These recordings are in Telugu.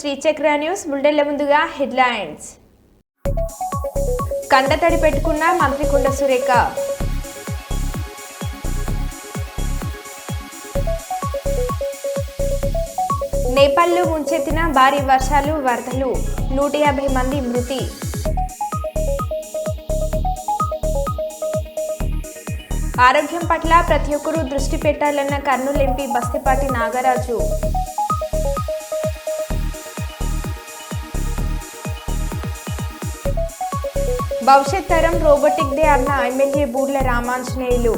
శ్రీచక్ర న్యూస్ బులెటిన్ల ముందుగా హెడ్లైన్స్. కండతడి పెట్టుకున్న మంత్రి కొండ సురేఖ. నేపాల్లో ముంచెత్తిన భారీ వర్షాలు, వరదలు, 150 మంది మృతి. ఆరోగ్యం పట్ల ప్రతి ఒక్కరూ దృష్టి పెట్టాలన్న కర్నూలు ఎంపీ బస్తిపాటి నాగరాజు. భవిష్యత్ తరం రోబోటిక్ డే అన్న ఎమ్మెల్యే బూర్ల రామాంజనేయులు.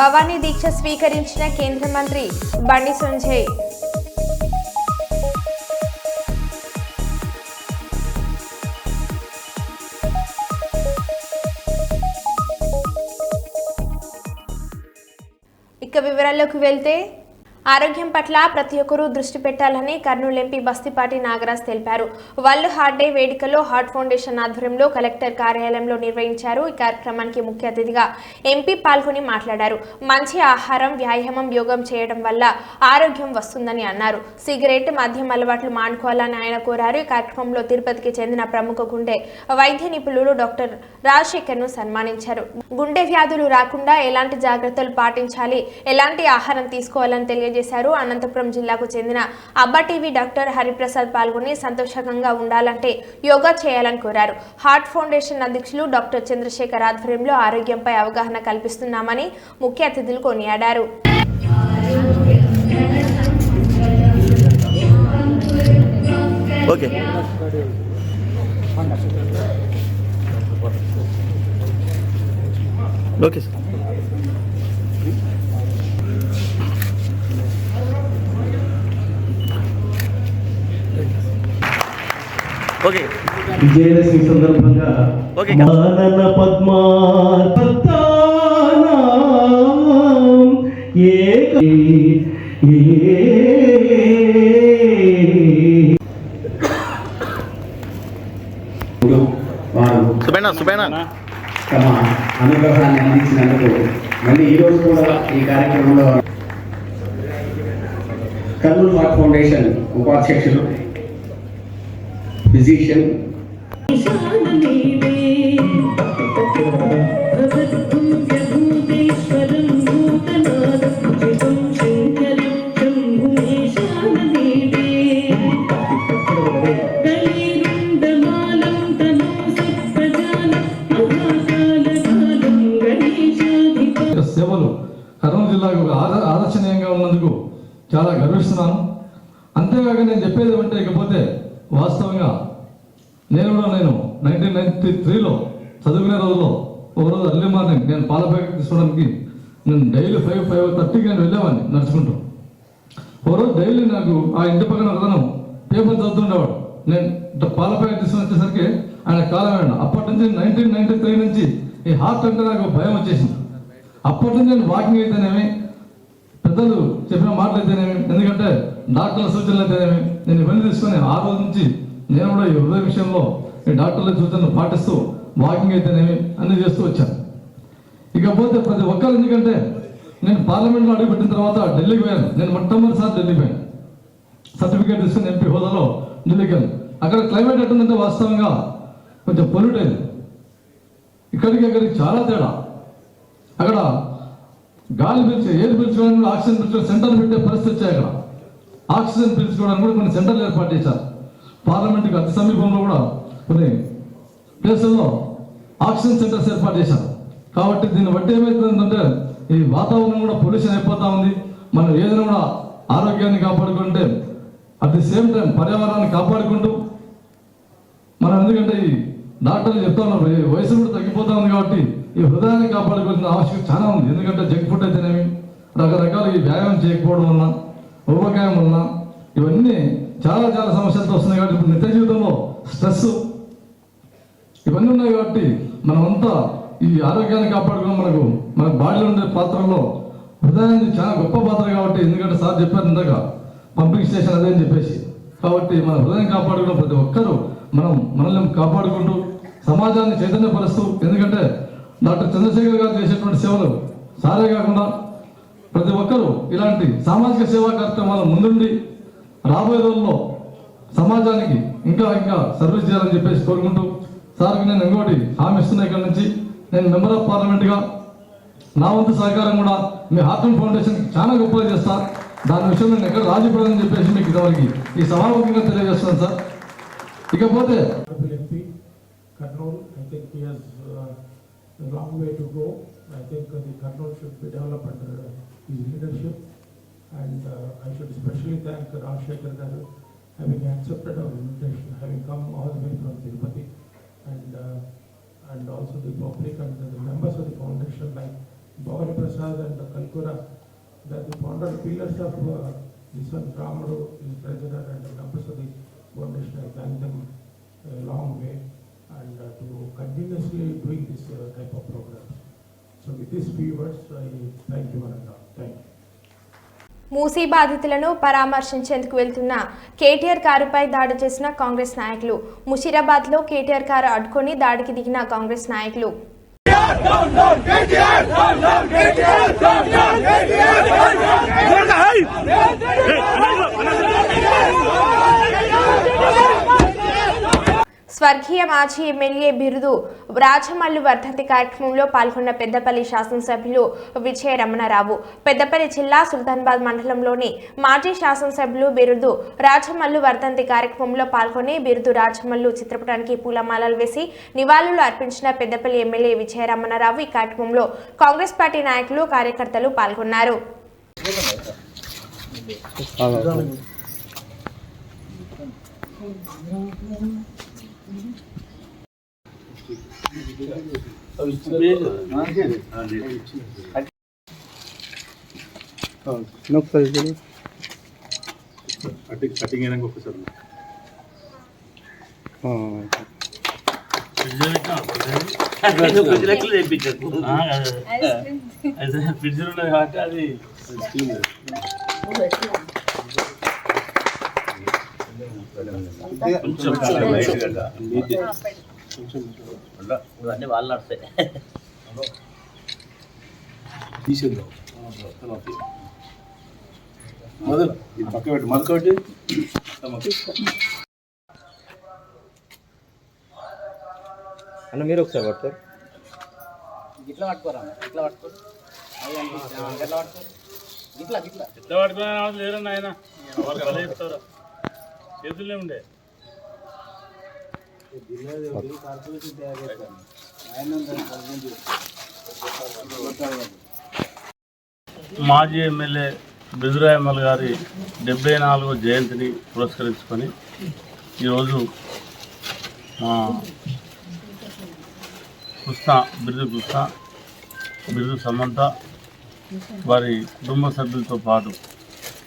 భవానీ దీక్ష స్వీకరించిన కేంద్ర మంత్రి బండి సంజయ్. ఇక వివరాల్లోకి వెళ్తే, ఆరోగ్యం పట్ల ప్రతి ఒక్కరూ దృష్టి పెట్టాలని కర్నూలు ఎంపీ బస్తిపాటి నాగరాజ్ తెలిపారు. వరల్డ్ హార్ట్ డే వేడుకలో హార్ట్ ఫౌండేషన్ ఆధ్వర్యంలో కలెక్టర్ కార్యాలయంలో నిర్వహించారు. ఈ కార్యక్రమానికి ముఖ్య అతిథిగా ఎంపీ పాల్గొని మాట్లాడారు. మంచి ఆహారం, వ్యాయామం, యోగం చేయడం వల్ల ఆరోగ్యం వస్తుందని అన్నారు. సిగరెట్, మద్యం అలవాట్లు మానుకోవాలని ఆయన కోరారు. ఈ కార్యక్రమంలో తిరుపతికి చెందిన ప్రముఖ గుండె వైద్య నిపుణులు డాక్టర్ రాజశేఖర్ ను సన్మానించారు. గుండె వ్యాధులు రాకుండా ఎలాంటి జాగ్రత్తలు పాటించాలి, ఎలాంటి ఆహారం తీసుకోవాలని తెలియజేశారు. అనంతపురం జిల్లాకు చెందిన అబ్బా టీవీ డాక్టర్ హరిప్రసాద్ పాల్గొని సంతోషంగా ఉండాలంటే యోగా చేయాలని కోరారు. హార్ట్ ఫౌండేషన్ అధ్యక్షులు డాక్టర్ చంద్రశేఖర్ ఆధ్వర్యంలో ఆరోగ్యంపై అవగాహన కల్పిస్తున్నామని ముఖ్య అతిథులు కొనియాడారు. విజయదశమి సందర్భంగా మానన తమ అనుగ్రహాన్ని అందించినందుకు మళ్ళీ ఈరోజు కూడా ఈ కార్యక్రమంలో కర్నూలు హార్ట్ ఫౌండేషన్ ఉపాధ్యక్షులు ఫిజిషియన్ సేవలు కర్నూలు జిల్లాకు ఆదర్శనీయంగా ఉన్నందుకు చాలా గర్విస్తున్నాను. అంతేకాక నేను చెప్పేది ఏమంటే, ఇకపోతే వాస్తవంగా నేను 1993లో చదువుకునే రోజుల్లో ఒకరోజు అర్లీ మార్నింగ్ నేను పాల ప్యాకెట్ తీసుకోవడానికి నేను డైలీ 5:30కి నేను వెళ్ళేవాడిని నడుచుకుంటూ. ఒకరోజు డైలీ నాకు ఆ ఇంటి పక్కన ఒకతను పేపర్ చదువుతుండేవాడు. నేను పాల ప్యాకెట్ తీసుకుని వచ్చేసరికి ఆయన కాలం వేయండి. అప్పటి నుంచి 1993 నుంచి ఈ హార్ట్ అంటే నాకు భయం వచ్చేసింది. అప్పటి నుంచి నేను వాకింగ్ అయితేనేమి, పెద్దలు చెప్పిన మాటలు అయితేనేమి, ఎందుకంటే డాక్టర్ల సూచనలు అయితేనేమి, నేను ఇవన్నీ తీసుకొని ఆ రోజు నుంచి నేను కూడా ఈ హృదయ విషయంలో ఈ డాక్టర్ల సూచనలు పాటిస్తూ వాకింగ్ అయితేనేమి అన్ని చేస్తూ వచ్చాను. ఇకపోతే ప్రతి ఒక్కరు, ఎందుకంటే నేను పార్లమెంట్లో అడుగుపెట్టిన తర్వాత ఢిల్లీకి పోయాను. నేను మొట్టమొదటిసారి ఢిల్లీకి పోయాను. సర్టిఫికేట్ తీసుకుని ఎంపీ హోదాలో ఢిల్లీకి వెళ్ళాను. అక్కడ క్లైమేట్ ఎట్టుందంటే వాస్తవంగా కొంచెం పొల్యూట్ అయింది. ఇక్కడికి చాలా తేడా. అక్కడ గాలి ఎయిర్ పీల్చుకోవడానికి, ఆక్సిజన్ పీల్చుకోవడానికి సెంటర్లు పెట్టే పరిస్థితి వచ్చాయి. అక్కడ ఆక్సిజన్ పీల్చుకోవడానికి కూడా కొన్ని సెంటర్లు ఏర్పాటు చేశారు. పార్లమెంట్కి అతి సమీపంలో కూడా కొన్ని ప్లేసుల్లో ఆక్సిజన్ సెంటర్స్ ఏర్పాటు చేశారు. కాబట్టి దీన్ని బట్టి ఏమవుతుందంటే, ఈ వాతావరణం కూడా పొల్యూషన్ అయిపోతూ ఉంది. మనం ఏదైనా కూడా ఆరోగ్యాన్ని కాపాడుకుంటే అట్ ది సేమ్ టైం పర్యావరణాన్ని కాపాడుకుంటూ మనం, ఎందుకంటే ఈ డాక్టర్లు చెప్తా ఉన్నారు, ఈ వయసు కూడా తగ్గిపోతా ఉంది. కాబట్టి ఈ హృదయాన్ని కాపాడుకోవాల్సిన ఆవశ్యకత చాలా ఉంది. ఎందుకంటే జంక్ ఫుడ్ అయితేనేమి, రకరకాల ఈ వ్యాయామం చేయకపోవడం వలన, ఊబకాయం వలన ఇవన్నీ చాలా సమస్యలతో వస్తున్నాయి. కాబట్టి ఇప్పుడు నిత్య జీవితంలో స్ట్రెస్ ఇవన్నీ ఉన్నాయి. కాబట్టి మనమంతా ఈ ఆరోగ్యాన్ని కాపాడుకోవడం, మన బాడీలో ఉండే పాత్రల్లో హృదయాన్ని చాలా గొప్ప పాత్ర. కాబట్టి ఎందుకంటే సార్ చెప్పారు ఇందాక పంపింగ్ స్టేషన్ అదే అని చెప్పేసి, కాబట్టి మన హృదయం కాపాడుకోవడం ప్రతి ఒక్కరూ మనల్ని కాపాడుకుంటూ సమాజాన్ని చైతన్యపరుస్తూ, ఎందుకంటే డాక్టర్ చంద్రశేఖర్ గారు చేసేటువంటి సేవలు సారే కాకుండా ప్రతి ఒక్కరూ ఇలాంటి సామాజిక సేవా కార్యక్రమాల ముందుండి రాబోయే రోజుల్లో సమాజానికి ఇంకా సర్వీస్ చేయాలని చెప్పేసి కోరుకుంటూ సార్కి నేను ఇంకోటి హామీ ఇస్తున్నా. ఇక్కడ నుంచి నేను మెంబర్ ఆఫ్ పార్లమెంట్గా నా వంతు సహకారం కూడా మీ హార్టన్ ఫౌండేషన్ చాలా గొప్పగా చేస్తా. దాని విషయంలో నేను ఎక్కడ రాజీపడని చెప్పేసి మీకు ఇంతవరకు ఈ సభాముఖంగా తెలియజేస్తున్నాను సార్. ఇకపోతే Kurnool, I think he has a long way to go. I think the Kurnool should be developed under his leadership, and I should especially thank Rajshekhar Garu having accepted our invitation, having come all the way from Tirupati, and also the public and the members of the foundation like Bhavani Prasad and Kalkura, that the founder pillars of this one, Ramadu, his treasurer, and the members of the foundation. I thank them a long way, and to continuously doing this type of programs. So with these few words, I thank you and thank you. Musi బాధితులను పరామర్శించేందుకు వెళ్తున్న కేటీఆర్ కారుపై దాడి చేసిన కాంగ్రెస్ నాయకులు. ముషీరాబాద్లో కేటీఆర్ కారు అడ్డుకొని దాడికి దిగిన కాంగ్రెస్ నాయకులు స్వర్గీయ మాజీ ఎమ్మెల్యే బిరుదు రాజమల్లు వర్ధంతి కార్యక్రమంలో పాల్గొన్న పెద్దపల్లి శాసనసభ్యులు విజయ రమణారావు. పెద్దపల్లి జిల్లా సుల్తానాబాద్ మండలంలోని మాజీ శాసనసభ్యులు బిరుదు రాజమల్లు వర్ధంతి కార్యక్రమంలో పాల్గొని బిరుదు రాజమల్లు చిత్రపటానికి పూలమాలలు వేసి నివాళులు అర్పించిన పెద్దపల్లి ఎమ్మెల్యే విజయ రమణారావు. ఈ కార్యక్రమంలో కాంగ్రెస్ పార్టీ నాయకులు కార్యకర్తలు పాల్గొన్నారు. కటింగ్ అయినాక ఒకసారి ఫ్రిడ్జ్ ఉన్నది కాబట్టి అది అన్నీ వాళ్ళు నడుస్తాయి. తీసేద్దాం మొదలు ఇది పక్క పెట్టి మొదలు అన్న మీరు ఒకసారి పట్టుకోరు, ఇట్లా పట్టుకోరా, ఇట్లా పట్టుకోరు, ఎట్లా పట్టుకోరు, ఇట్లా ఇట్లా ఎట్లా పట్టుకున్నా లేరన్న ఆయన వాళ్ళు కల చెప్తారా చేతుల్లో ఉండే మాజీ ఎమ్మెల్యే బిదురాయమ్మల్ గారి 74వ జయంతిని పురస్కరించుకొని ఈరోజు మా బిరుదు సమంత వారి కుటుంబ సభ్యులతో పాటు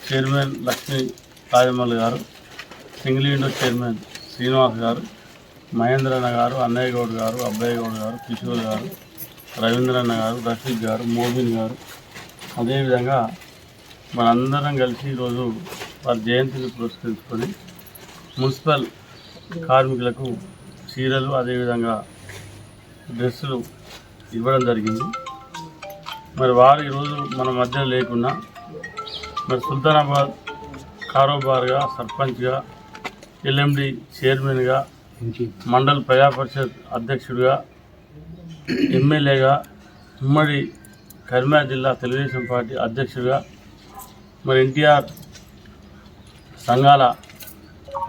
చైర్మన్ లక్ష్మీ రాజమల్ గారు, సింగిల్ విండో చైర్మన్ శ్రీనివాస్ గారు, మహేంద్రన్న గారు, అన్నయ్య గౌడ్ గారు, అబ్బాయి గౌడ్ గారు, కిషోర్ గారు, రవీంద్రన్న గారు, రఫీక్ గారు, మోబిన్ గారు, అదేవిధంగా మనందరం కలిసి ఈరోజు వారి జయంతిని పురస్కరించుకొని మున్సిపల్ కార్మికులకు చీరలు అదేవిధంగా డ్రెస్సులు ఇవ్వడం జరిగింది. మరి వారు ఈరోజు మన మధ్య లేకున్నా మరి సుల్తానాబాద్ కారోబార్గా, సర్పంచ్గా, ఎల్ఎండి చైర్మన్గా, మండల్ ప్రజా పరిషత్ అధ్యక్షుడిగా, ఎమ్మెల్యేగా, ఉమ్మడి కరీంనగర్ జిల్లా తెలుగుదేశం పార్టీ అధ్యక్షుడిగా, మరి ఎన్టీఆర్ సంఘాల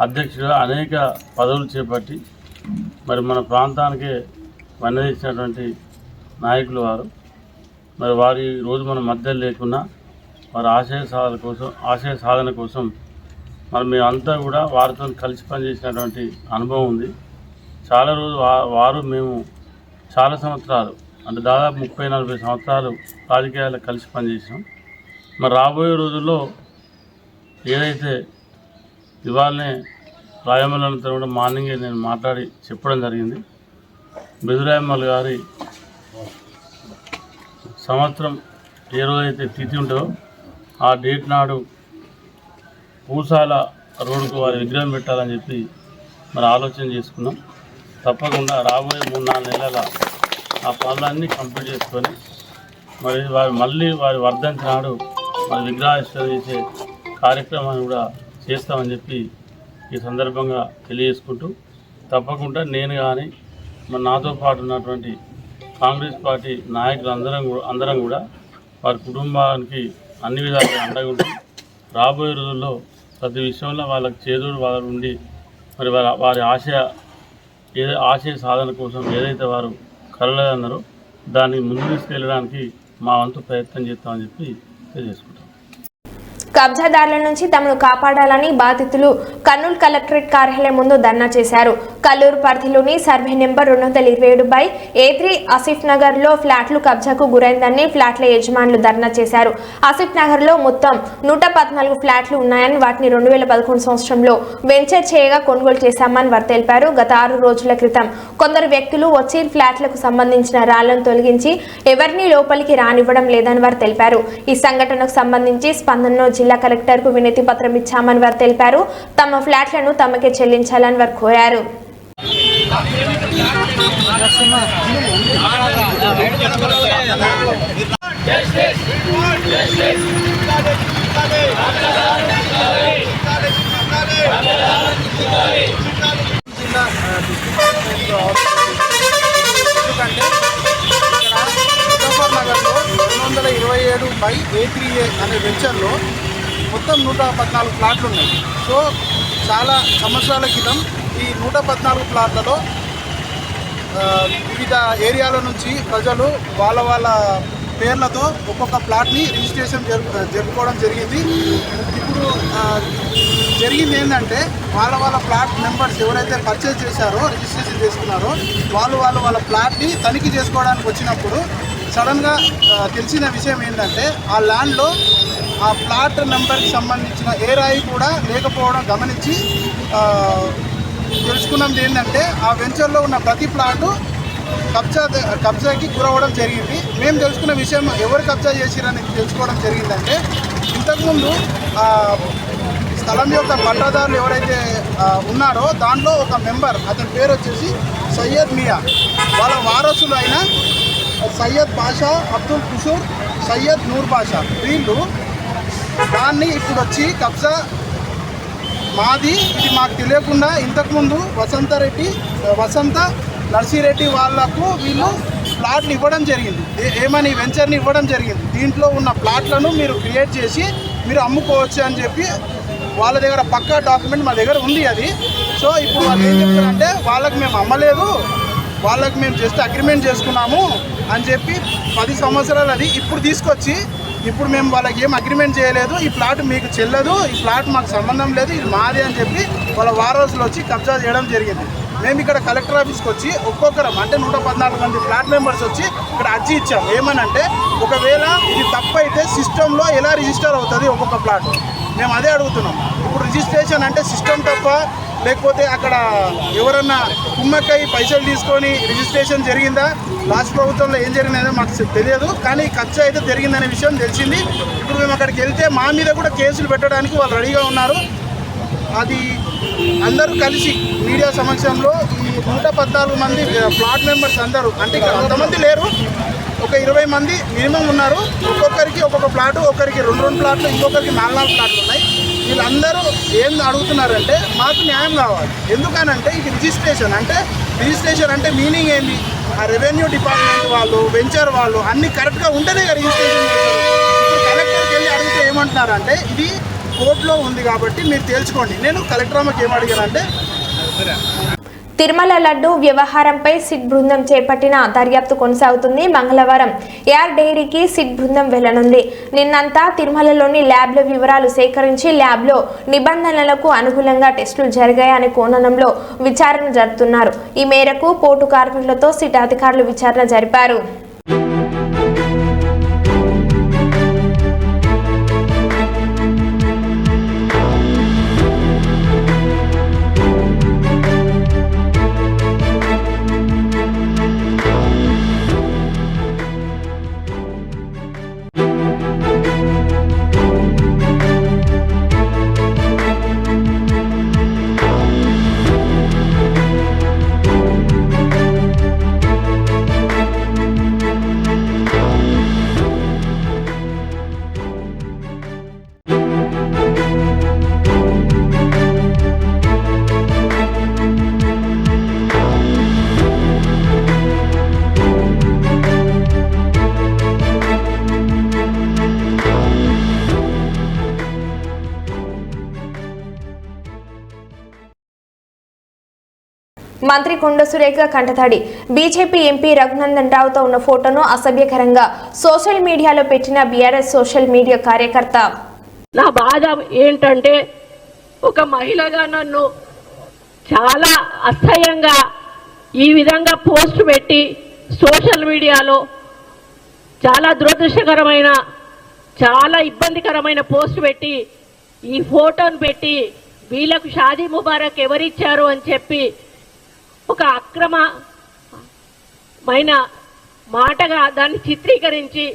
అధ్యక్షుడిగా అనేక పదవులు చేపట్టి మరి మన ప్రాంతానికే వన్నదించినటువంటి నాయకులు వారు. మరి వారి రోజు మన మధ్య లేకున్నా వారి ఆశయ సాధన కోసం మరి మేమంతా కూడా వారితో కలిసి పనిచేసినటువంటి అనుభవం ఉంది. చాలా రోజు వారు మేము చాలా సంవత్సరాలు అంటే దాదాపు 30-40 సంవత్సరాలు రాజకీయాల్లో కలిసి పనిచేసాం. మరి రాబోయే రోజుల్లో ఏదైతే ఇవాళనే రాయమల్లంతా కూడా మార్నింగే నేను మాట్లాడి చెప్పడం జరిగింది. బిదురాయమ్మల్ గారి సంవత్సరం ఏ రోజైతే తిథి ఉంటుందో ఆ డేట్ నాడు పూసాల రోడ్డుకు వారి విగ్రహం పెట్టాలని చెప్పి మరి ఆలోచన చేసుకున్నాం. తప్పకుండా రాబోయే 3-4 నెలల ఆ పనులన్నీ కంప్లీట్ చేసుకొని మరి వారి వర్ధంతి నాడు మరి విగ్రహావిష్కరణ చేసే కార్యక్రమాన్ని కూడా చేస్తామని చెప్పి ఈ సందర్భంగా తెలియజేసుకుంటూ, తప్పకుండా నేను కానీ మరి నాతో పాటు ఉన్నటువంటి కాంగ్రెస్ పార్టీ నాయకులు అందరం కూడా వారి కుటుంబానికి అన్ని విధాలుగా అండగా ఉంటూ రాబోయే రోజుల్లో ప్రతి విషయంలో వాళ్ళకి చేదోడు వాళ్ళ ఉండి మరి వారి ఆశయ సాధన కోసం ఏదైతే వారు కలలేదన్నారో దాన్ని ముందు తీసుకెళ్ళడానికి మా వంతు ప్రయత్నం చేస్తామని చెప్పి తెలియజేసుకుంటాం. కబ్జాదారుల నుంచి తమను కాపాడాలని బాధితులు కర్నూలు కలెక్టరేట్ కార్యాలయం ముందు ధర్నా చేశారు. కల్లూరు పరిధిలోని survey number 227/A3 Asif Nagar లో ఫ్లాట్లు కబ్జాకు గురైందని ఫ్లాట్ల యజమానులు ధర్నా చేశారు. ఆసిఫ్ నగర్ లో మొత్తం 114 ఫ్లాట్లు ఉన్నాయని, వాటిని 2011 సంవత్సరంలో వెంచర్ చేయగా కొనుగోలు చేశామని వారు తెలిపారు. గత 6 రోజుల క్రితం కొందరు వ్యక్తులు వచ్చి ఫ్లాట్లకు సంబంధించిన రాళ్లను తొలగించి ఎవరిని లోపలికి రానివ్వడం లేదని వారు తెలిపారు. ఈ సంఘటనకు సంబంధించి స్పందనలో జిల్లా కలెక్టర్ కు వినతి పత్రం ఇచ్చామని వారు తెలిపారు. తమ ఫ్లాట్లను తమకే చెల్లించాలని వారు కోరారు. ఎందుకంటే ఇక్కడ ముజఫర్నగర్లో 227/A3A అనే వెంచర్లో మొత్తం 114 ప్లాట్లు ఉన్నాయి. సో చాలా సంవత్సరాల క్రితం ఈ 114 ప్లాట్లలో వివిధ ఏరియాల నుంచి ప్రజలు వాళ్ళ పేర్లతో ఒక్కొక్క ప్లాట్ని రిజిస్ట్రేషన్ జరుపుకోవడం జరిగింది. ఇప్పుడు జరిగింది ఏంటంటే వాళ్ళ ప్లాట్ మెంబర్స్ ఎవరైతే పర్చేజ్ చేశారో, రిజిస్ట్రేషన్ చేసుకున్నారో వాళ్ళ ప్లాట్ని తనిఖీ చేసుకోవడానికి వచ్చినప్పుడు సడన్గా తెలిసిన విషయం ఏంటంటే ఆ ల్యాండ్లో ఆ ప్లాట్ నెంబర్కి సంబంధించిన ఏ రాయి కూడా లేకపోవడం గమనించి తెలుసుకున్నది ఏంటంటే ఆ వెంచర్లో ఉన్న ప్రతి ప్లాటు కబ్జాకి గురవడం జరిగింది. మేము తెలుసుకున్న విషయం ఎవరు కబ్జా చేసిరని తెలుసుకోవడం జరిగిందంటే, ఇంతకుముందు స్థలం యొక్క పట్టాదారులు ఎవరైతే ఉన్నారో దాంట్లో ఒక మెంబర్, అతని పేరు వచ్చేసి సయ్యద్ మియా, వాళ్ళ వారసులు అయిన సయ్యద్ బాషా, అబ్దుల్ కుషూర్, సయ్యద్ నూర్ బాషా, వీళ్ళు దాన్ని ఇప్పుడు వచ్చి కబ్జా మాది, ఇది మాకు తెలియకుండా ఇంతకుముందు వసంత నర్సిరెడ్డి వాళ్లకు వీళ్ళు ప్లాట్లు ఇవ్వడం జరిగింది. ఏమని వెంచర్ని ఇవ్వడం జరిగింది. దీంట్లో ఉన్న ప్లాట్లను మీరు క్రియేట్ చేసి మీరు అమ్ముకోవచ్చు అని చెప్పి వాళ్ళ దగ్గర పక్కా డాక్యుమెంట్ మా దగ్గర ఉంది అది. సో ఇప్పుడు వాళ్ళు ఏం చెప్తారంటే వాళ్ళకి మేము అమ్మలేదు, వాళ్ళకి మేము జస్ట్ అగ్రిమెంట్ చేసుకున్నాము అని చెప్పి 10 సంవత్సరాలు అది ఇప్పుడు తీసుకొచ్చి ఇప్పుడు మేము వాళ్ళకి ఏం అగ్రిమెంట్ చేయలేదు, ఈ ప్లాట్ మీకు చెల్లదు, ఈ ప్లాట్ మాకు సంబంధం లేదు, ఇది మాది అని చెప్పి వాళ్ళ వారసులు వచ్చి కబ్జా చేయడం జరిగింది. మేము ఇక్కడ కలెక్టర్ ఆఫీస్కి వచ్చి ఒక్కొక్కరం అంటే 114 మంది ఫ్లాట్ మెంబర్స్ వచ్చి ఇక్కడ అర్జీ ఇచ్చాం. ఏమనంటే ఒకవేళ ఇది తప్పు అయితే సిస్టంలో ఎలా రిజిస్టర్ అవుతుంది ఒక్కొక్క ప్లాట్, మేము అదే అడుగుతున్నాం. ఇప్పుడు రిజిస్ట్రేషన్ అంటే సిస్టమ్ తప్ప, లేకపోతే అక్కడ ఎవరన్నా కుమ్మక్కై పైసలు తీసుకొని రిజిస్ట్రేషన్ జరిగిందా, రాష్ట్ర ప్రభుత్వంలో ఏం జరిగిందో మాకు తెలియదు, కానీ కబ్జా అయితే జరిగిందనే విషయం తెలిసింది. ఇప్పుడు మేము అక్కడికి వెళ్తే మా మీద కూడా కేసులు పెట్టడానికి వాళ్ళు రెడీగా ఉన్నారు. అది అందరూ కలిసి మీడియా సమక్షంలో ఈ 114 మంది ప్లాట్ మెంబర్స్ అందరూ, అంటే ఇక్కడ అంతమంది లేరు, ఒక 20 మంది మినిమం ఉన్నారు. ఒక్కొక్కరికి ఒక్కొక్క ప్లాటు, ఒకరికి 2 ప్లాట్లు, ఇంకొకరికి 4 ప్లాట్లు ఉన్నాయి. వీళ్ళందరూ ఏం అడుగుతున్నారంటే మాకు న్యాయం కావాలి. ఎందుకనంటే ఇది రిజిస్ట్రేషన్ అంటే మీనింగ్ ఏంటి, ఆ రెవెన్యూ డిపార్ట్మెంట్ వాళ్ళు, వెంచర్ వాళ్ళు అన్నీ కరెక్ట్గా ఉంటేనే రిజిస్ట్రేషన్ చేస్తారు. ఇప్పుడు కలెక్టర్కి వెళ్ళి అడిగితే ఏమంటున్నారంటే ఇది కోర్టులో ఉంది కాబట్టి మీరు తేల్చుకోండి. నేను కలెక్టర్ అమ్మకి ఏమడిగానంటే, తిరుమల లడ్డు వ్యవహారంపై సిట్ బృందం చేపట్టిన దర్యాప్తు కొనసాగుతుంది. మంగళవారం యార్ డైరీకి సిట్ బృందం వెళ్లనుంది. నిన్నంతా తిరుమలలోని ల్యాబ్ల వివరాలు సేకరించి ల్యాబ్లో నిబంధనలకు అనుగుణంగా టెస్టులు జరిగాయనే కోణంలో విచారణ జరుపుతున్నారు. ఈ మేరకు పోర్టు కార్మికులతో సిట్ అధికారులు విచారణ జరిపారు. మంత్రి కొండ సురేఖ కంటతడి. బీజేపీ ఎంపీ రఘునందన్ రావుతో ఉన్న ఫోటోను అసభ్యకరంగా సోషల్ మీడియాలో పెట్టిన బీఆర్ఎస్ సోషల్ మీడియా కార్యకర్త. నా బాధ ఏంటంటే ఒక మహిళగా నన్ను చాలా అసహ్యంగా ఈ విధంగా పోస్ట్ పెట్టి సోషల్ మీడియాలో చాలా దురదృష్టకరమైన చాలా ఇబ్బందికరమైన పోస్ట్ పెట్టి ఈ ఫోటోను పెట్టి వీళ్ళకు షాదీ ముబారక్ ఎవరిచ్చారు అని చెప్పి ఒక అక్రమమైన మాటగా దాన్ని చిత్రీకరించి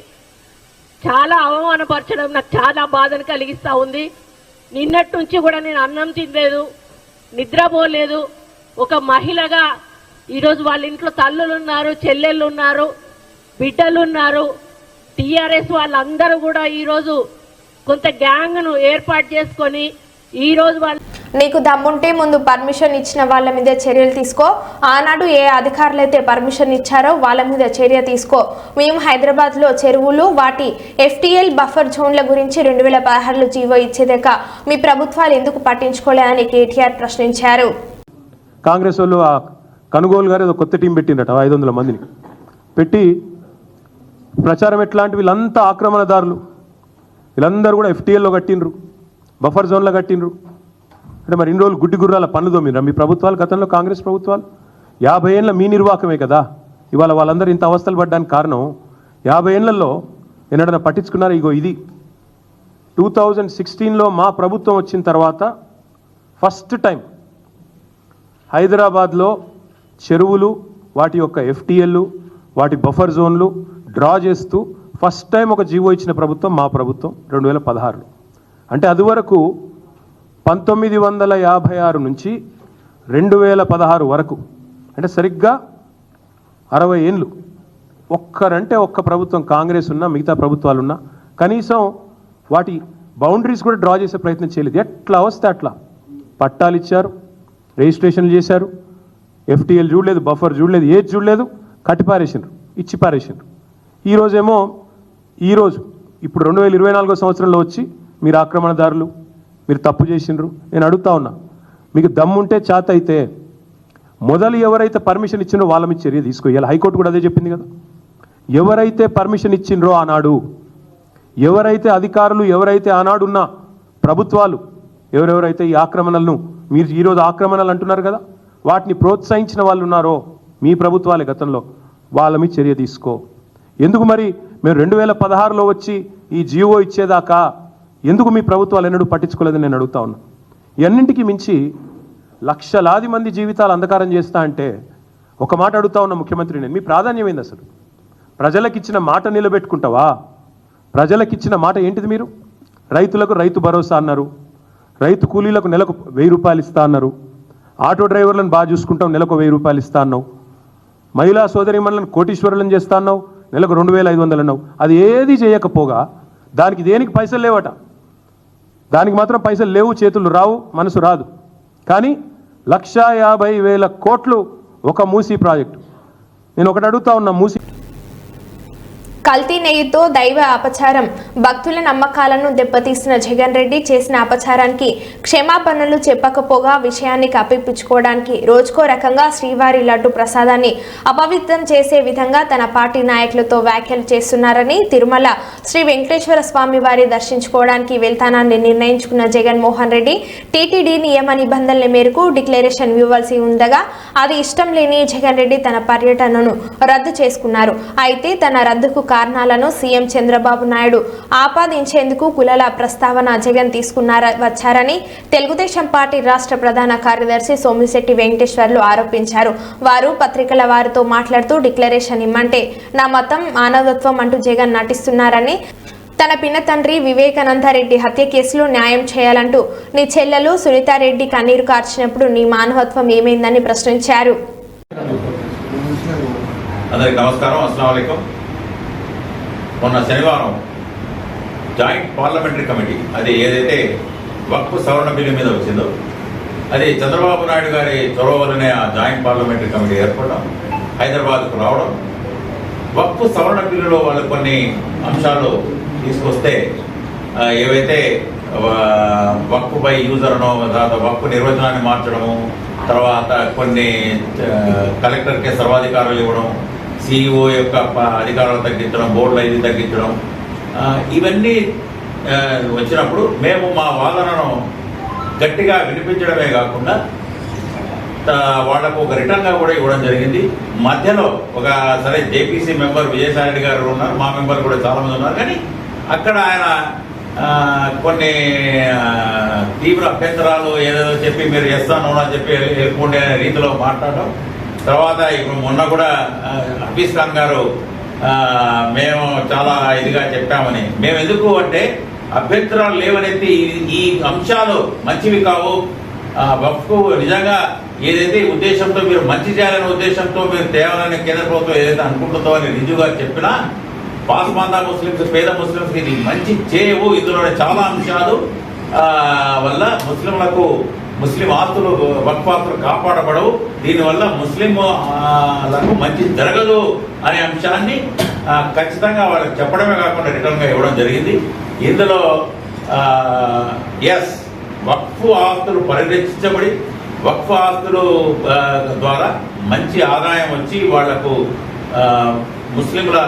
చాలా అవమానపరచడం నాకు చాలా బాధను కలిగిస్తూ ఉంది. నిన్నటి నుంచి కూడా నేను అన్నం తినలేదు, నిద్రపోలేదు. ఒక మహిళగా ఈరోజు వాళ్ళ ఇంట్లో తల్లులు ఉన్నారు, చెల్లెళ్ళు ఉన్నారు, బిడ్డలు ఉన్నారు. టీఆర్ఎస్ వాళ్ళందరూ కూడా ఈరోజు కొంత గ్యాంగ్ను ఏర్పాటు చేసుకొని ఈరోజు వాళ్ళు నీకు దమ్ముంటే ముందు పర్మిషన్ ఇచ్చిన వాళ్ళ మీద చర్యలు తీసుకో. ఆనాడు ఏ అధికారులైతే పర్మిషన్ ఇచ్చారో వాళ్ళ మీద చర్య తీసుకో. మేము హైదరాబాద్లో చెరువులు వాటి FTL బఫర్ జోన్ల గురించి 2016లో జీవో ఇచ్చేదాకా మీ ప్రభుత్వాలు ఎందుకు పట్టించుకోలేదని కేటీఆర్ ప్రశ్నించారు. కాంగ్రెస్ వాళ్ళు ఆ కనుగోలు గారు ఏదో కొత్త టీం పెట్టిండట 500 మందిని పెట్టి ప్రచారం ఎట్లాంటి వీళ్ళంతా ఆక్రమణదారులు, వీళ్ళందరూ కూడా FTLలో కట్టిండ్రు, బఫర్ జోన్లో కట్టిండ్రు. అంటే మరి ఇన్ని రోజులు గుడ్డి గుర్రాల పనులు తోమిరా మీ ప్రభుత్వాలు? గతంలో కాంగ్రెస్ ప్రభుత్వాలు 50 ఏళ్ళ మీ నిర్వాహకమే కదా ఇవాళ వాళ్ళందరూ ఇంత అవస్థలు పడ్డానికి కారణం. 50 ఏళ్లలో ఎన్నడన్నా పట్టించుకున్నారు? ఇగో ఇది 2016లో మా ప్రభుత్వం వచ్చిన తర్వాత ఫస్ట్ టైం హైదరాబాద్లో చెరువులు వాటి యొక్క FTL వాటి బఫర్ జోన్లు డ్రా చేస్తూ ఫస్ట్ టైం ఒక జీవో ఇచ్చిన ప్రభుత్వం మా ప్రభుత్వం 2016లో. అంటే అది వరకు 1956 నుంచి 2016 వరకు అంటే సరిగ్గా 60 ఏళ్ళు ఒక్కరంటే ఒక్క ప్రభుత్వం కాంగ్రెస్ ఉన్నా మిగతా ప్రభుత్వాలు ఉన్నా కనీసం వాటి బౌండరీస్ కూడా డ్రా చేసే ప్రయత్నం చేయలేదు. ఎట్లా వస్తే అట్లా పట్టాలు ఇచ్చారు, రిజిస్ట్రేషన్లు చేశారు, FTL చూడలేదు, బఫర్ చూడలేదు, ఏది చూడలేదు, కట్టిపారేసిండ్రు, ఇచ్చి పారేసిండ్రు. ఈరోజేమో ఇప్పుడు 2024 సంవత్సరంలో వచ్చి మీరు ఆక్రమణదారులు, మీరు తప్పు చేసిండ్రు. నేను అడుగుతా ఉన్నా, మీకు దమ్ముంటే చేత అయితే మొదలు ఎవరైతే పర్మిషన్ ఇచ్చిండ్రో వాళ్ళ మీద చర్య తీసుకోవాలి. హైకోర్టు కూడా అదే చెప్పింది కదా. ఎవరైతే పర్మిషన్ ఇచ్చిండ్రో ఆనాడు, ఎవరైతే అధికారులు, ఎవరైతే ఆనాడున్న ప్రభుత్వాలు, ఎవరెవరైతే ఈ ఆక్రమణలను మీరు ఈరోజు ఆక్రమణలు అంటున్నారు కదా వాటిని ప్రోత్సహించిన వాళ్ళు ఉన్నారో మీ ప్రభుత్వాలే గతంలో, వాళ్ళ మీద చర్య తీసుకో. ఎందుకు మరి మేము 2016లో వచ్చి ఈ జీవో ఇచ్చేదాకా ఎందుకు మీ ప్రభుత్వాలు ఎన్నడూ పట్టించుకోలేదని నేను అడుగుతా ఉన్నా. ఇవన్నింటికి మించి లక్షలాది మంది జీవితాలు అంధకారం చేస్తా అంటే ఒక మాట అడుగుతా ఉన్న ముఖ్యమంత్రి, నేను మీ ప్రాధాన్యం ఏంది అసలు? ప్రజలకిచ్చిన మాట నిలబెట్టుకుంటావా? ప్రజలకిచ్చిన మాట ఏంటిది? మీరు రైతులకు రైతు భరోసా అన్నారు, రైతు కూలీలకు నెలకు 1000 రూపాయలు ఇస్తా అన్నారు, ఆటో డ్రైవర్లను బాగా చూసుకుంటాం నెలకు 1000 రూపాయలు ఇస్తా అన్నావు, మహిళా సోదరిమణులను కోటీశ్వరులను చేస్తా అన్నావు, నెలకు 2500 అన్నావు. అది ఏది చేయకపోగా దానికి దేనికి పైసలు లేవట. దానికి మాత్రం పైసలు లేవు, చేతులు రావు, మనసు రాదు. కానీ 1,50,000 కోట్లు ఒక మూసీ ప్రాజెక్టు. నేను ఒకటి అడుగుతా ఉన్నా, మూసీ కల్తీ నెయ్యితో దైవ అపచారం, భక్తుల నమ్మకాలను దెబ్బతీసిన జగన్ రెడ్డి చేసిన అపచారానికి క్షమాపణలు చెప్పకపోగా విషయాన్ని కప్పిపుచ్చుకోవడానికి రోజుకో రకంగా శ్రీవారి లడ్డు ప్రసాదాన్ని అపవిత్రం చేసే విధంగా తన పార్టీ నాయకులతో వ్యాఖ్యలు చేస్తున్నారని, తిరుమల శ్రీ వెంకటేశ్వర స్వామి వారి దర్శించుకోవడానికి వెళ్తానని నిర్ణయించుకున్న జగన్మోహన్ రెడ్డి టీటీడీ నియమ నిబంధనల మేరకు డిక్లరేషన్ ఇవ్వాల్సి ఉండగా అది ఇష్టం లేని జగన్ రెడ్డి తన పర్యటనను రద్దు చేసుకున్నారు. అయితే తన రద్దుకు కారణాలను సీఎం చంద్రబాబు నాయుడు ఆపాదించేందుకు కులాల ప్రస్తావన జగన్ వచ్చారని తెలుగుదేశం పార్టీ రాష్ట్ర ప్రధాన కార్యదర్శి సోమిశెట్టి వెంకటేశ్వర్లు ఆరోపించారు. వారు పత్రికల వారితో మాట్లాడుతూ డిక్లరేషన్ ఇమ్మంటే నా మతం మానవత్వం అంటూ జగన్ నటిస్తున్నారని, తన పిన్న తండ్రి వివేకానందరెడ్డి హత్య కేసులో న్యాయం చేయాలంటూ నీ చెల్లెలు సునీతారెడ్డి కన్నీరు కార్చినప్పుడు నీ మానవత్వం ఏమైందని ప్రశ్నించారు. అందరికి నమస్కారం, అస్సలాము అలైకుం. మొన్న శనివారం జాయింట్ పార్లమెంటరీ కమిటీ, అది ఏదైతే వక్ఫ్ సవరణ బిల్లు మీద వచ్చిందో అది చంద్రబాబు నాయుడు గారి చొరవ వల్లనే ఆ జాయింట్ పార్లమెంటరీ కమిటీ ఏర్పడడం, హైదరాబాద్కు రావడం, వక్ఫ్ సవరణ బిల్లులో వాళ్ళు కొన్ని అంశాలు తీసుకొస్తే ఏవైతే వక్ఫ్ బై యూజర్ అనో, తర్వాత వక్ఫ్ నిర్వచనాన్ని మార్చడము, తర్వాత కొన్ని కలెక్టర్కే సర్వాధికారాలు ఇవ్వడం, సిఇఓ యొక్క అధికారాలు తగ్గించడం, బోర్డుల ఇది తగ్గించడం, ఇవన్నీ వచ్చినప్పుడు మేము మా వాదనను గట్టిగా వినిపించడమే కాకుండా వాళ్లకు ఒక రిటర్న్గా కూడా ఇవ్వడం జరిగింది. మధ్యలో ఒక సరే జేపీసీ మెంబర్ విజయసాయి రెడ్డి గారు ఉన్నారు, మా మెంబర్ కూడా చాలామంది ఉన్నారు. కానీ అక్కడ ఆయన కొన్ని తీవ్ర అభ్యంతరాలు ఏదేదో చెప్పి మీరు చేస్తాను అని చెప్పి వెళ్ళిపోండి అనే రీతిలో మాట్లాడడం. తర్వాత ఇప్పుడు మొన్న కూడా హఫీజ్ ఖాన్ గారు మేము చాలా ఇదిగా చెప్పామని, మేము ఎందుకు అంటే అభ్యంతరాలు లేవనెత్తి ఈ అంశాలు మంచివి కావు, వక్ఫ్ నిజంగా ఏదైతే ఉద్దేశంతో మీరు మంచి చేయాలనే ఉద్దేశంతో మీరు తేవాలని కేంద్ర ప్రభుత్వం ఏదైతే అనుకుంటుందో అని రిజుగా చెప్పినా పాస్మాందా ముస్లింస్, పేద ముస్లింస్ ఇది మంచి చేయవు. ఇందులో చాలా అంశాలు వల్ల ముస్లిం ఆస్తులు, వక్ఫ్ ఆస్తులు కాపాడబడవు, దీనివల్ల ముస్లింలకు మంచి జరగదు అనే అంశాన్ని ఖచ్చితంగా వాళ్ళకి చెప్పడమే కాకుండా రిటర్న్గా ఇవ్వడం జరిగింది. ఇందులో వక్ఫ్ ఆస్తులు పరిరక్షించబడి వక్ఫ్ ఆస్తులు ద్వారా మంచి ఆదాయం వచ్చి వాళ్లకు ముస్లింల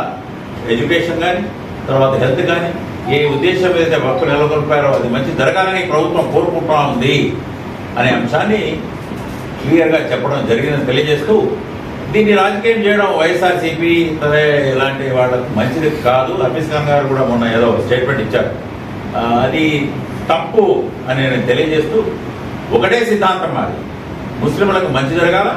ఎడ్యుకేషన్ కానీ తర్వాత హెల్త్ కానీ ఏ ఉద్దేశం ఏదైతే వక్ఫ్ నెలకొల్పారో అది మంచి జరగాలని ప్రభుత్వం కోరుకుంటా ఉంది అనే అంశాన్ని క్లియర్గా చెప్పడం జరిగిందని తెలియజేస్తూ, దీన్ని రాజకీయం చేయడం వైఎస్ఆర్సీపీ సరే ఇలాంటి వాళ్ళకు మంచిది కాదు. హఫీజ్ ఖాన్ గారు కూడా మొన్న ఏదో స్టేట్మెంట్ ఇచ్చారు, అది తప్పు అని నేను తెలియజేస్తూ, ఒకటే సిద్ధాంతం మాది, ముస్లింలకు మంచి జరగాల,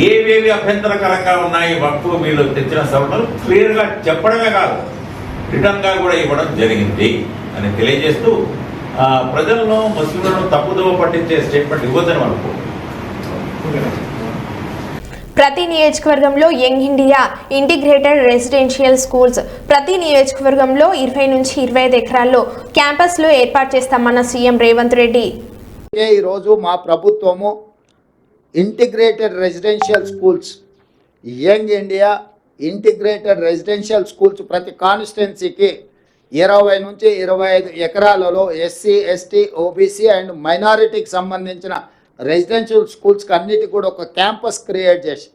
ఏవేవి అభ్యంతరకరంగా ఉన్నాయి వక్ఫ్ వీళ్ళు తెచ్చిన సవరణలు క్లియర్గా చెప్పడమే కాదు రిటర్న్గా కూడా ఇవ్వడం జరిగింది అని తెలియజేస్తూ, ప్రజలను ముస్లింలను తప్పుదోవ పట్టించే స్టేట్మెంట్ ఇవ్వద్దని అనుకో. ప్రతి నియోజకవర్గంలో young India integrated residential schools ప్రతి నియోజకవర్గంలో 20 నుంచి 25 ఎకరాల్లో క్యాంపస్లు ఏర్పాటు చేస్తామన్న సీఎం రేవంత్ రెడ్డి. ఈరోజు మా ప్రభుత్వము integrated residential schools, young India integrated residential schools ప్రతి కాన్స్టిట్యున్సీకి 20 నుంచి 25 ఎకరాలలో ఎస్సీ, ఎస్టీ, ఓబీసీ అండ్ మైనారిటీకి సంబంధించిన రెసిడెన్షియల్ స్కూల్స్కి అన్నిటి కూడా ఒక క్యాంపస్ క్రియేట్ చేసి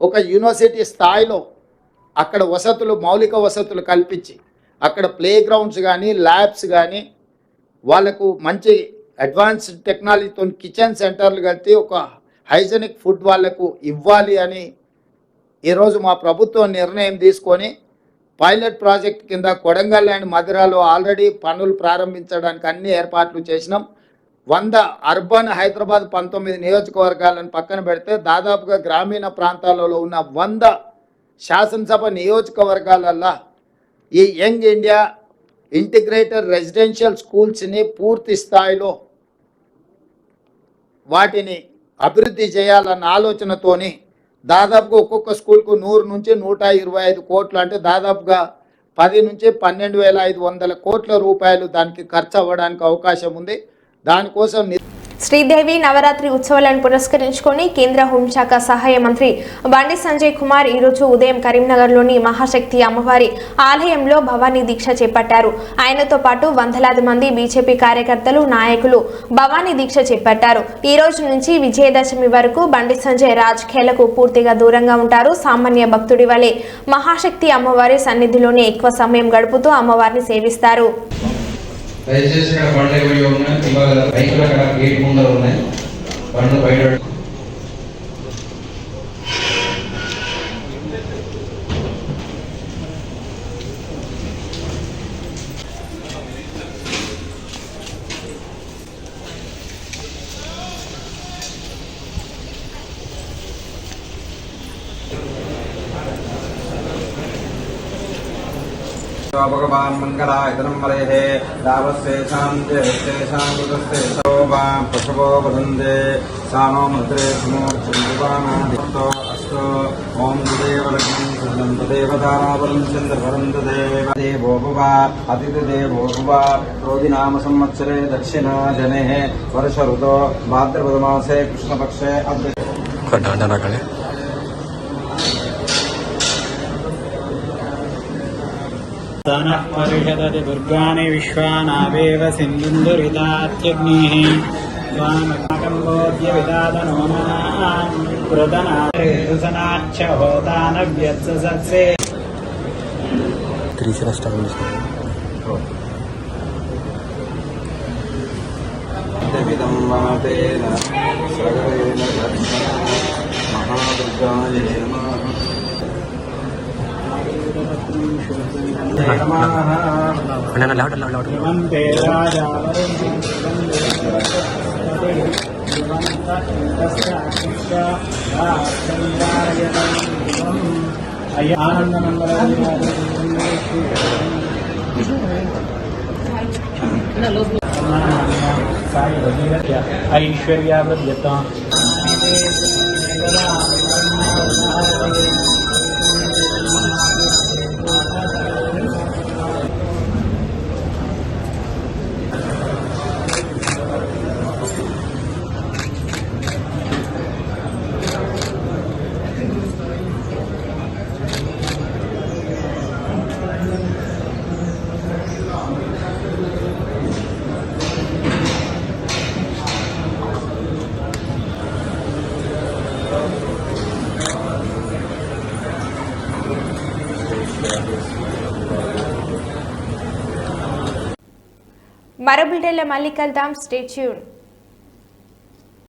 ఒక యూనివర్సిటీ స్థాయిలో అక్కడ వసతులు, మౌలిక వసతులు కల్పించి అక్కడ ప్లే గ్రౌండ్స్ కానీ ల్యాబ్స్ కానీ వాళ్ళకు మంచి అడ్వాన్స్డ్ టెక్నాలజీతో కిచెన్ సెంటర్లు కలిపి ఒక హైజెనిక్ ఫుడ్ వాళ్లకు ఇవ్వాలి అని ఈరోజు మా ప్రభుత్వం నిర్ణయం తీసుకొని పైలట్ ప్రాజెక్ట్ కింద కొడంగల్ అండ్ మధురాలో ఆల్రెడీ పనులు ప్రారంభించడానికి అన్ని ఏర్పాట్లు చేసినాం. 100 అర్బన్ హైదరాబాద్ 19 నియోజకవర్గాలను పక్కన పెడితే దాదాపుగా గ్రామీణ ప్రాంతాలలో ఉన్న 100 శాసనసభ నియోజకవర్గాలల్లో ఈ యంగ్ ఇండియా ఇంటిగ్రేటెడ్ రెసిడెన్షియల్ స్కూల్స్ని పూర్తి స్థాయిలో వాటిని అభివృద్ధి చేయాలన్న ఆలోచనతోని దాదాపుగా ఒక్కొక్క స్కూల్కు 100 నుంచి 125 కోట్లు, అంటే దాదాపుగా 10 నుంచి 12,500 కోట్ల రూపాయలు దానికి ఖర్చు అవ్వడానికి అవకాశం ఉంది. దానికోసం శ్రీదేవి నవరాత్రి ఉత్సవాలను పురస్కరించుకొని కేంద్ర హోంశాఖ సహాయ మంత్రి బండి సంజయ్ కుమార్ ఈరోజు ఉదయం కరీంనగర్లోని మహాశక్తి అమ్మవారి ఆలయంలో భవానీ దీక్ష చేపట్టారు. ఆయనతో పాటు వందలాది మంది బీజేపీ కార్యకర్తలు, నాయకులు భవానీ దీక్ష చేపట్టారు. ఈ రోజు నుంచి విజయదశమి వరకు బండి సంజయ్ రాజకీయాలకు పూర్తిగా దూరంగా ఉంటారు. సామాన్య భక్తుడి వలె మహాశక్తి అమ్మవారి సన్నిధిలోనే ఎక్కువ సమయం గడుపుతూ అమ్మవారిని సేవిస్తారు. దయచేసి ఇక్కడ బండ్లు ఎవరి ఉన్నాయి, ఇవాళ బైకులు అక్కడ గేట్ ముందర ఉన్నాయి, బండ్లు బయట भगवान मंगलायतनं मलेहे दावस्तेषां जयस्तेषां कुतस्तेषो वां पशवो वदन्ते सानो मद्रे समोर्चन्द्रवानादितो अस्तो ॐ देवलक्ष्मीं सुन्दं तदेवतारावलं चन्द्रवरं देवो भव अतिथिदेवो भव रोगिनाम संवत्सरे दक्षिणाजने वर्ष ऋतो भाद्रपदमासे कृष्णपक्षे अद्य तनः परिषदति दुर्गाणि विश्वानावेव सिन्धुन्दुरितात्यग्निः కంబోధ్య విదాదనో మృదనాచ్చ హోతానవ్యత్సే విదం వాతేన సగరేణ మహాదుర్గాయ వందే రాజా ఐశ్వర్యావృత మరో బిడ్డల మళ్ళీ కలుద్దాం. Stay tune.